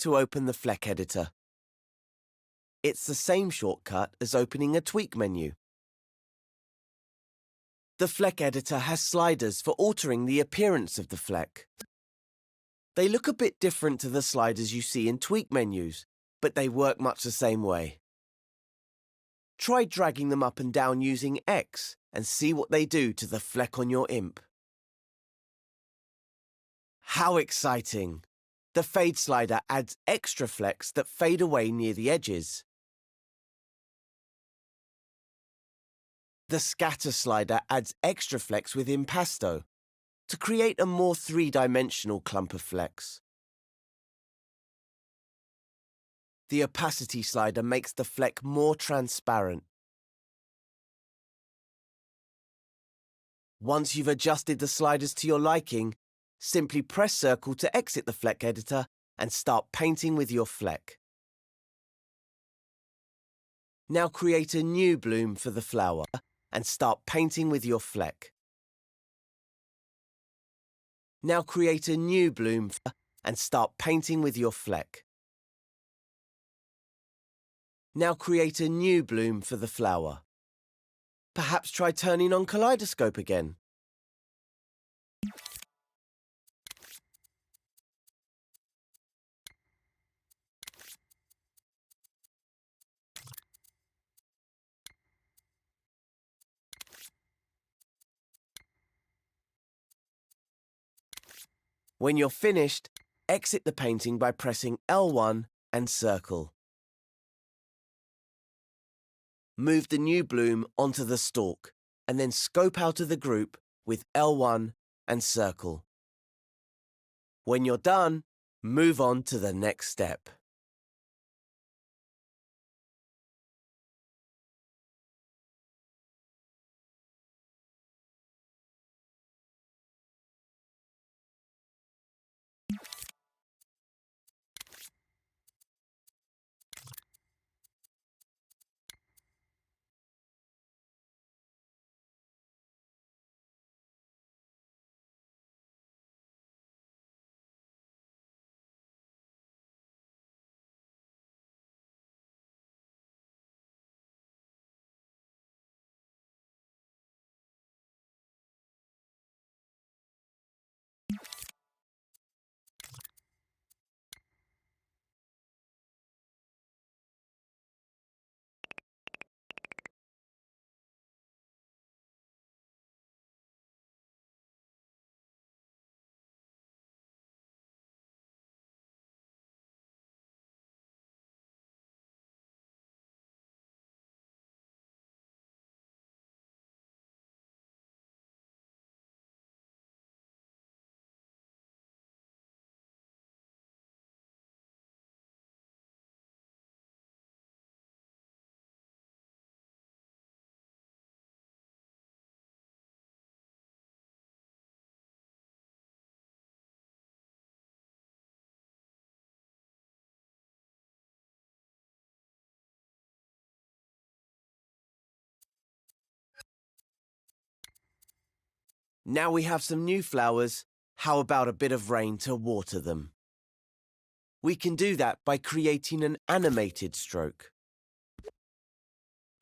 to open the Fleck editor. It's the same shortcut as opening a Tweak menu. The Fleck editor has sliders for altering the appearance of the Fleck. They look a bit different to the sliders you see in Tweak menus, but they work much the same way. Try dragging them up and down using X and see what they do to the Fleck on your imp. How exciting! The Fade slider adds extra flecks that fade away near the edges. The Scatter slider adds extra flecks with Impasto to create a more three-dimensional clump of flecks. The Opacity slider makes the Fleck more transparent. Once you've adjusted the sliders to your liking, simply press Circle to exit the Fleck editor and start painting with your Fleck. Now create a new bloom for the flower and start painting with your Fleck. Now create a new bloom and start painting with your Fleck. Now create a new bloom for the flower. Perhaps try turning on Kaleidoscope again. When you're finished, exit the painting by pressing L1 and Circle. Move the new bloom onto the stalk and then scope out of the group with L1 and Circle. When you're done, move on to the next step. Now we have some new flowers, how about a bit of rain to water them? We can do that by creating an animated stroke.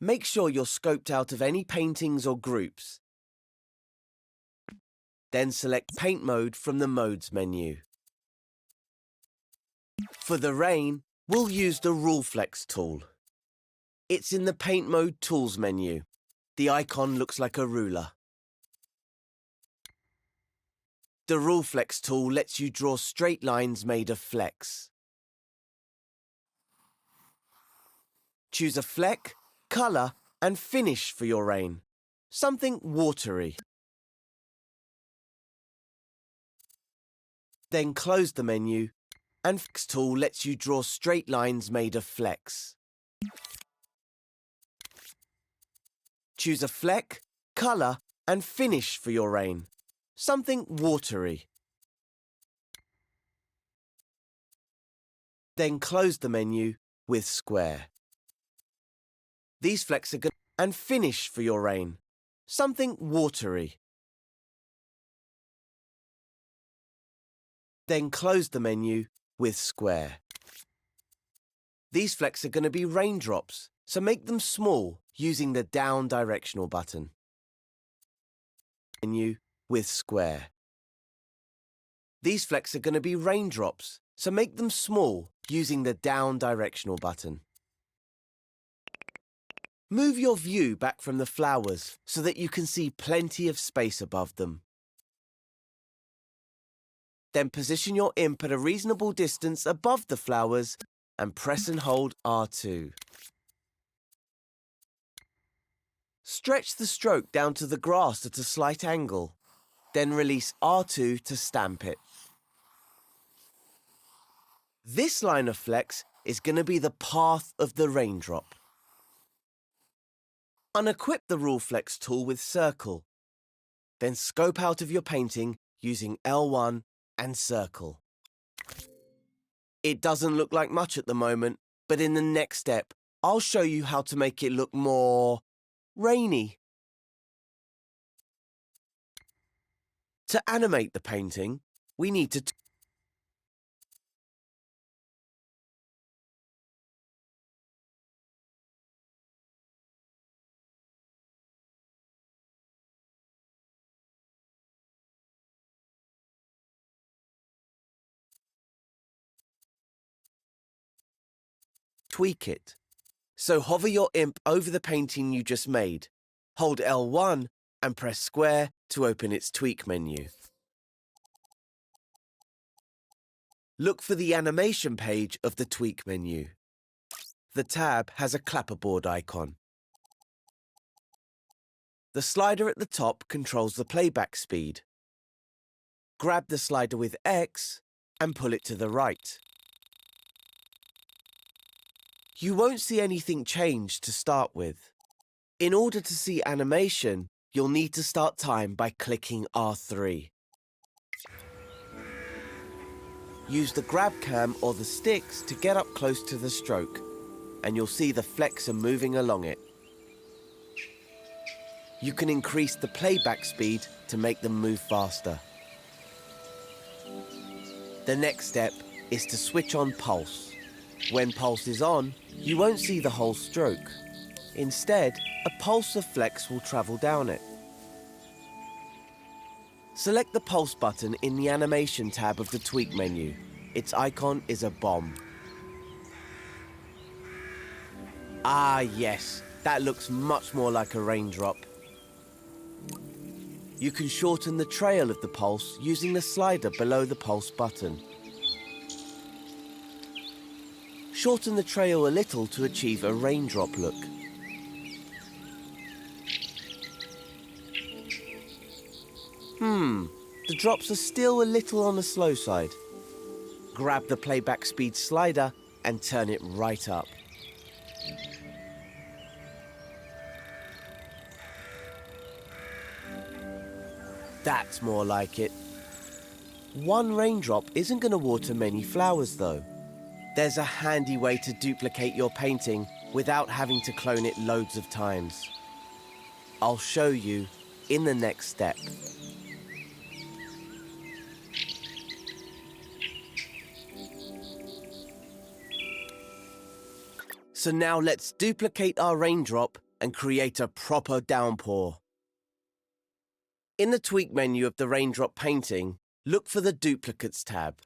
Make sure you're scoped out of any paintings or groups. Then select Paint Mode from the Modes menu. For the rain, we'll use the Rule Flex tool. It's in the Paint Mode Tools menu. The icon looks like a ruler. The Rule Flex tool lets you draw straight lines made of flecks. Choose a fleck, colour and finish for your rain. Something watery. Then close the menu and Flex tool lets you draw straight lines made of flecks. Choose a fleck, colour and finish for your rain. Something watery. Then close the menu with Square. These flecks are good and finish for your rain. Something watery. Then close the menu with Square. These flecks are going to be raindrops, so make them small using the down directional button. Menu with square. These flecks are going to be raindrops, so make them small using the down directional button. Move your view back from the flowers so that you can see plenty of space above them. Then position your imp at a reasonable distance above the flowers and press and hold R2. Stretch the stroke down to the grass at a slight angle, then release R2 to stamp it. This line of flecks is going to be the path of the raindrop. Unequip the Rule Flex tool with Circle. Then scope out of your painting using L1 and Circle. It doesn't look like much at the moment, but in the next step, I'll show you how to make it look more rainy. To animate the painting, we need to tweak it. So hover your imp over the painting you just made. Hold L1 and press square to open its tweak menu. Look for the animation page of the tweak menu. The tab has a clapperboard icon. The slider at the top controls the playback speed. Grab the slider with X and pull it to the right. You won't see anything change to start with. In order to see animation, you'll need to start time by clicking R3. Use the grab cam or the sticks to get up close to the stroke, and you'll see the flecks are moving along it. You can increase the playback speed to make them move faster. The next step is to switch on pulse. When pulse is on, you won't see the whole stroke. Instead, a pulse of flecks will travel down it. Select the pulse button in the animation tab of the tweak menu. Its icon is a bomb. Ah yes, that looks much more like a raindrop. You can shorten the trail of the pulse using the slider below the pulse button. Shorten the trail a little to achieve a raindrop look. The drops are still a little on the slow side. Grab the playback speed slider and turn it right up. That's more like it. One raindrop isn't going to water many flowers though. There's a handy way to duplicate your painting without having to clone it loads of times. I'll show you in the next step. So now let's duplicate our raindrop and create a proper downpour. In the tweak menu of the raindrop painting, look for the Duplicates tab.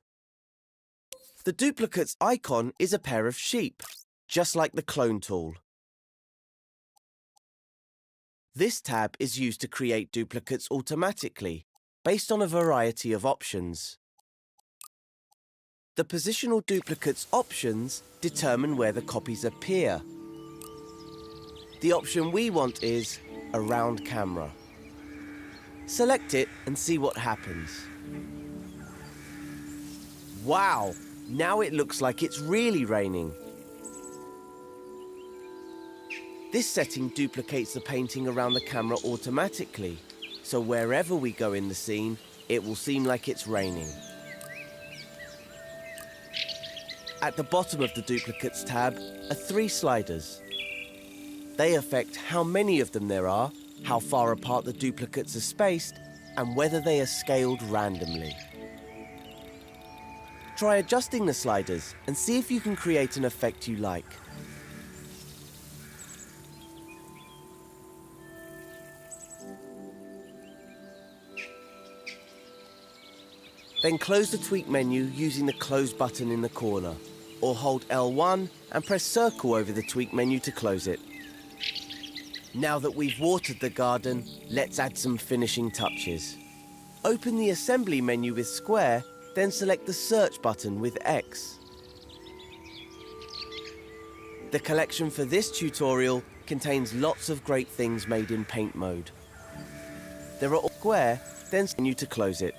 The Duplicates icon is a pair of sheep, just like the clone tool. This tab is used to create duplicates automatically, based on a variety of options. The positional duplicates options determine where the copies appear. The option we want is Around Camera. Select it and see what happens. Wow! Now it looks like it's really raining. This setting duplicates the painting around the camera automatically, so wherever we go in the scene, it will seem like it's raining. At the bottom of the Duplicates tab are 3 sliders. They affect how many of them there are, how far apart the duplicates are spaced, and whether they are scaled randomly. Try adjusting the sliders and see if you can create an effect you like. Then close the tweak menu using the close button in the corner, or hold L1 and press circle over the tweak menu to close it. Now that we've watered the garden, let's add some finishing touches. Open the assembly menu with square, then select the search button with X. The collection for this tutorial contains lots of great things made in paint mode. There are all square, then menu to close it.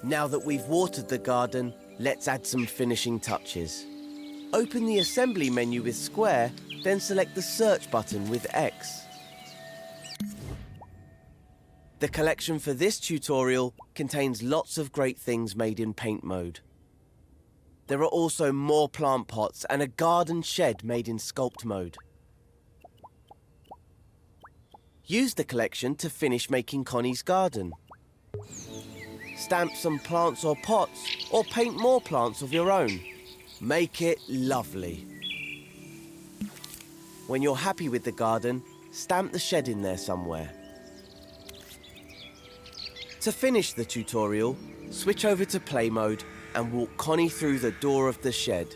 Now that we've watered the garden, let's add some finishing touches. Open the assembly menu with square, then select the search button with X. The collection for this tutorial contains lots of great things made in paint mode. There are also more plant pots and a garden shed made in sculpt mode. Use the collection to finish making Connie's garden. Stamp some plants or pots, or paint more plants of your own. Make it lovely. When you're happy with the garden, stamp the shed in there somewhere. To finish the tutorial, switch over to play mode and walk Connie through the door of the shed.